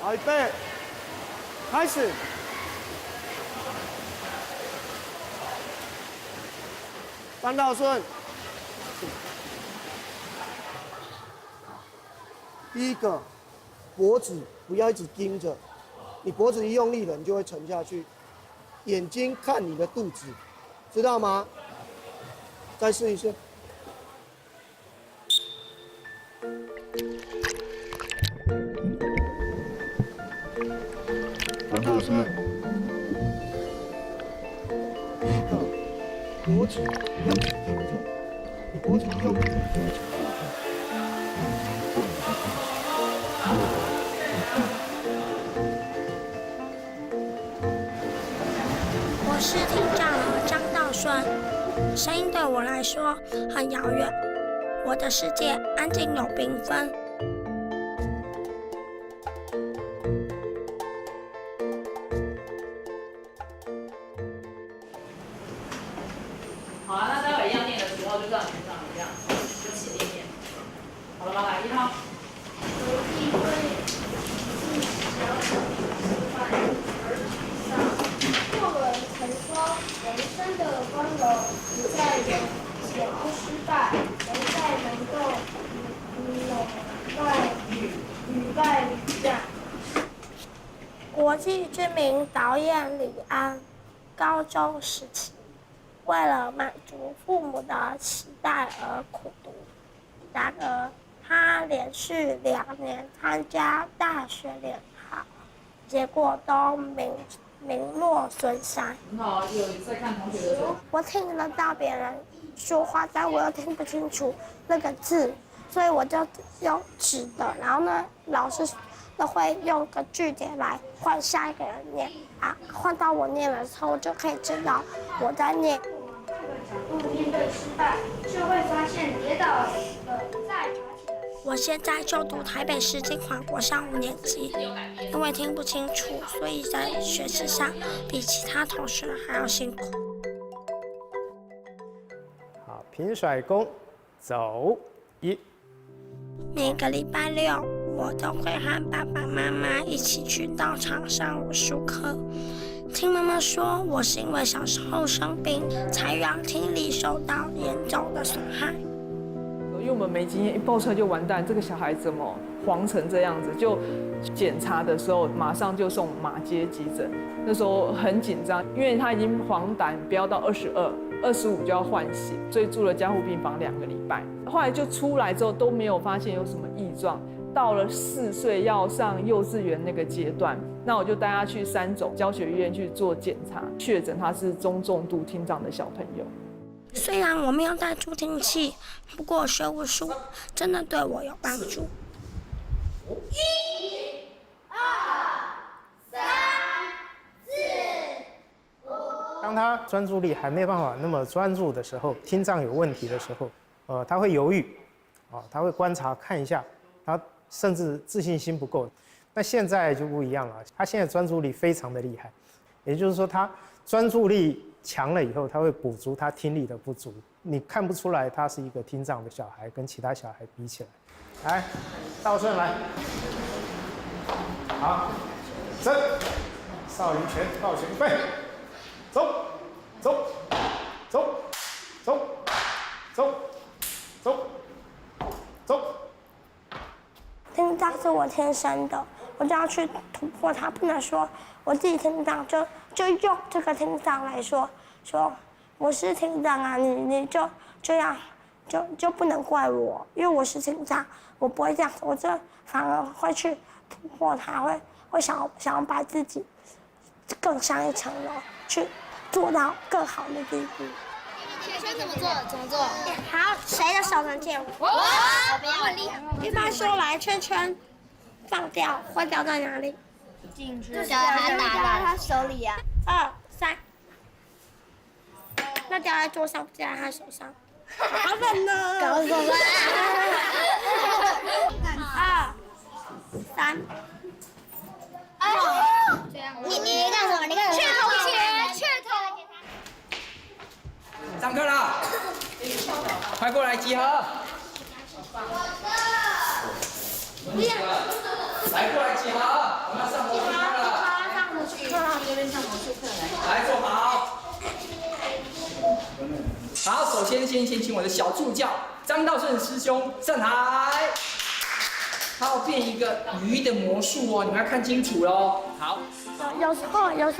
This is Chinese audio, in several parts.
好，预备，开始。张道顺，第一个，脖子不要一直盯着，你脖子一用力了，你就会沉下去。眼睛看你的肚子，知道吗？再试一次。张道顺，第一个，脖子不要一直盯着，你脖子一用力。我是听障儿张道顺，声音对我来说很遥远，我的世界安静又缤纷。好了，那待会一样念的时候，就像平常一样，就起立念。好了吗？来，1号。曾说，人生的光荣不在人前不失败，而在能够屡败屡战。国际知名导演李安，高中时期为了满足父母的期待而苦读，然而他连续2年参加大学联考，结果都名落孙山。很好，有在看同学的时候。我听得到别人说话，但我又听不清楚那个字，所以我就用纸的，然后呢，老师都会用个句点来换下一个人念啊，换到我念的时候，我就可以知道我在念。面对失败，就会发现跌倒了再爬起来。我现在就读台北市金华国小5年级，因为听不清楚，所以在学习上比其他同学还要辛苦。好，平甩弓，走1。每个礼拜6，我都会和爸爸妈妈一起去道场上武术课。听妈妈说，我是因为小时候生病，才让听力受到严重的损害。因为我们没经验，一抱出来就完蛋，这个小孩怎么黄成这样子？就检查的时候，马上就送马街急诊。那时候很紧张，因为他已经黄疸飙到22、25就要换血，所以住了加护病房2个礼拜。后来就出来之后都没有发现有什么异状。到了4岁要上幼稚园那个阶段，那我就带他去3种教学医院去做检查，确诊他是中重度听障的小朋友。虽然我没有带助听器，不过学武术真的对我有帮助。1、2、3、4、5。当他专注力还没办法那么专注的时候，听障有问题的时候，他会犹豫，他会观察看一下，他甚至自信心不够。那现在就不一样了，他现在专注力非常的厉害，也就是说他专注力强了以后，他会补足他听力的不足。你看不出来他是一个听障的小孩，跟其他小孩比起来。来，道顺来，好，真，少林拳抱拳预备，走，走，走，走，走，走，走。听障是我天生的，我就要去突破它，不能说我自己听障就用这个听障来说我是听障啊，你就这样就不能怪我，因为我是听障，我不会这样，我这反而会去突破它，会想要把自己更上一层楼，去做到更好的地步。圈圈怎么做？怎么做？好，谁的手能见我？我不要。一般说来，圈圈放掉会掉在哪里？进去。就掉在他手里呀。2、3。那掉在桌上，不掉在他手上。好冷呢。搞什么2、3。你干什么？你干什么？雀头鞋，雀头。上课了，快过来集合。来，过来集合。先请我的小助教张道顺师兄上台。他要变一个鱼的魔术哦，你们要看清楚喽。好，有时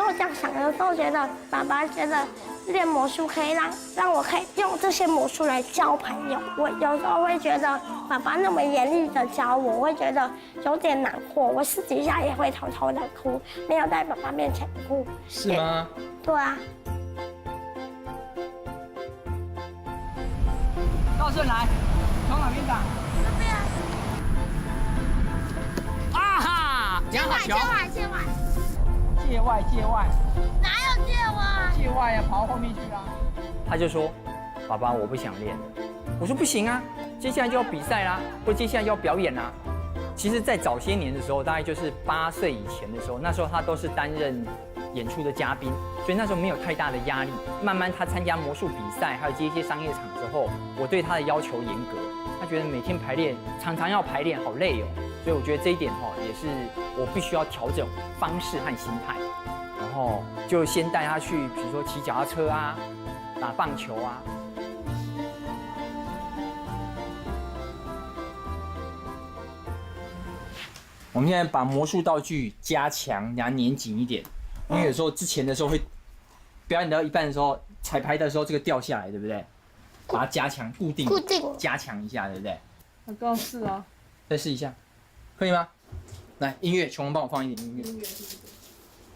候这样想，有时候觉得爸爸觉得练魔术可以让我可以用这些魔术来交朋友。我有时候会觉得爸爸那么严厉的教我，会觉得有点难过。我私底下也会偷偷的哭，没有在爸爸面前哭。是吗？对啊。道顺来，从哪边打？这边。啊哈！两好球。界外。界外。哪有界外？界外啊，跑到后面去啊。他就说：“爸爸，我不想练。”我说：“不行啊，接下来就要比赛啦，或接下来就要表演啦。”其实，在早些年的时候，大概就是8岁以前的时候，那时候他都是担任演出的嘉宾，所以那时候没有太大的压力。慢慢他参加魔术比赛，还有接一些商业场之后，我对他的要求严格。他觉得每天排练，常常要排练，好累哦。所以我觉得这一点也是我必须要调整方式和心态。然后就先带他去，比如说骑脚踏车啊，打棒球啊。我们现在把魔术道具加强，然后粘紧一点，因为有时候之前的时候会表演到一半的时候，彩排的时候这个掉下来，对不对？把它加强固定，加强一下，对不对？那刚是啊，再试一下，可以吗？来，音乐，琼帮我放一点音乐。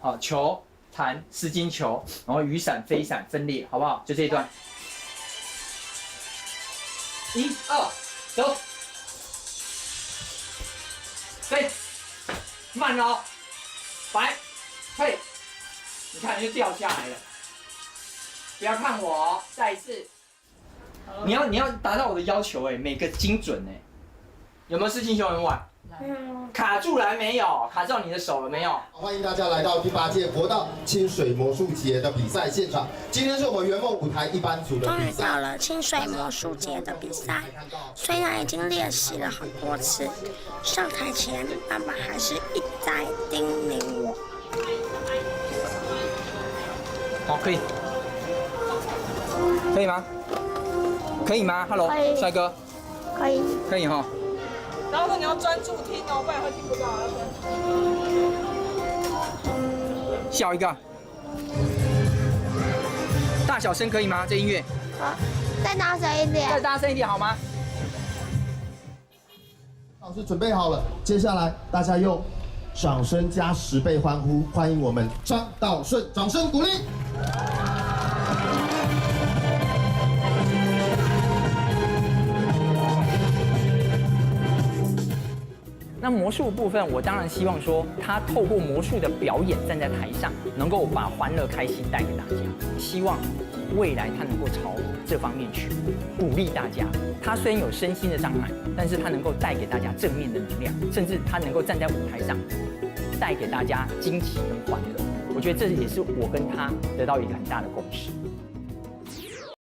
好，球弹丝巾球，然后雨伞、飞伞分裂，好不好？就这一段。1、2，走。飞，慢哦，摆，退。你看，就掉下来了。不要看我哦，再一次。你要达到我的要求哎，每个精准哎。有没有事情球很晚？卡住了没有？卡到你的手了没有？欢迎大家来到第8届国道清水魔术节的比赛现场。今天是我们圆梦舞台一班组的比赛。终于到了清水魔术节的比赛，虽然已经练习了很多次，上台前爸爸还是一再叮咛我。好，可以，可以吗？可以吗 ？Hello， 帅哥，可以，可以哈。然后说你要专注听哦，不然会听不到。笑一个，大小声可以吗？这音乐。好，再大声一点。再大声一点好吗？老师准备好了，接下来大家用掌声加10倍欢呼，欢迎我们张道顺，掌声鼓励。那魔术部分，我当然希望说，他透过魔术的表演，站在台上，能够把欢乐、开心带给大家。希望未来他能够朝这方面去鼓励大家。他虽然有身心的障碍，但是他能够带给大家正面的能量，甚至他能够站在舞台上，带给大家惊奇跟欢乐。我觉得这也是我跟他得到一个很大的共识。